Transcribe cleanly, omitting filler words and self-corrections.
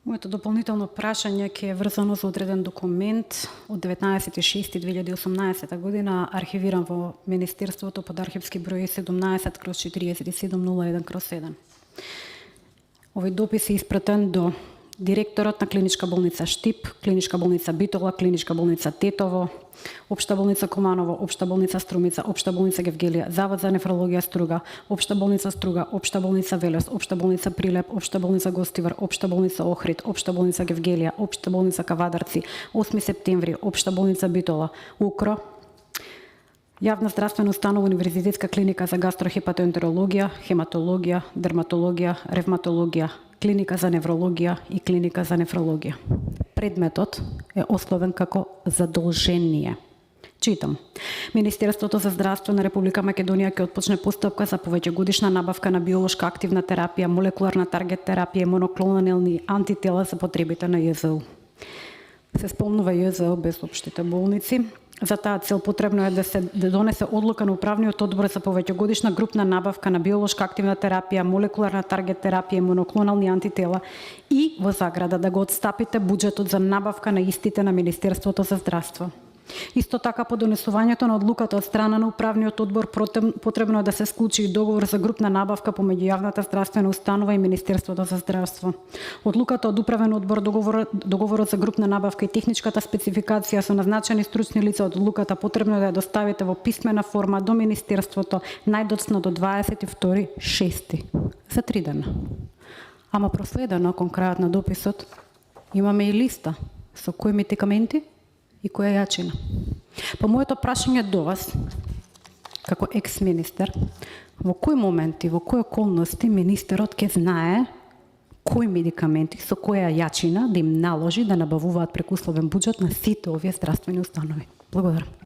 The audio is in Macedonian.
Моето дополнително прашање ќе е врзано за одреден документ од 19.6.2018 година, архивиран во Министерството под архивски број 17/4701/7. Овој допис е испратен до директорот на Клиничка болница Штип, Клиничка болница Битола, Клиничка болница Тетово, Општа болница Куманово, Општа болница Струмица, Општа болница Гевгелија, Завод за нефрологија Струга, Општа болница Струга, Општа болница Велес, Општа болница Прилеп, Општа болница Гостивар, Општа болница Охрид, Општа болница Гевгелија, Општа болница Кавадарци, 8 септември, Општа болница Битола, УКРО, Јавна здравствена установа Универзитетска клиника за гастрохепатоентерологија, хематологија, дерматологија, ревматологија, клиника за неврологија и клиника за нефрологија. Предметот е ословен како задолжение. Читам. Министерството за здравство на Република Македонија ќе отпочне постапка за повеќегодишна набавка на биолошка активна терапија, молекуларна таргет терапија и моноклонални антитела за потребите на ЈЗУ. Се спомнува ЈЗУ без општите болници. За таа цел потребно е да се донесе одлука на управниот одбор за повеќегодишна групна набавка на биолошка активна терапија, молекуларна таргет терапија и моноклонални антитела и во заграда да го отстапите буџетот за набавка на истите на Министерството за здравство. Исто така по донесувањето на одлуката од страна на управниот одбор потребно е да се склучи и договор за групна набавка помеѓу јавната здравствена установа и Министерството за здравство. Одлуката од управен одбор, договорот за групна набавка и техничката спецификација со назначени стручни лица од одлуката потребно е да ја доставите во писмена форма до Министерството најдоцна до 22.6. за 3 дена. Ама проследено кон крајот на дописот имаме и листа со кои медикаменти и која јачина. По моето прашање до вас, како екс-министер, во кој момент и во кои околности министерот ќе знае кои медикаменти со која јачина да им наложи да набавуваат преку условен буџет на сите овие здравствени установи? Благодарам.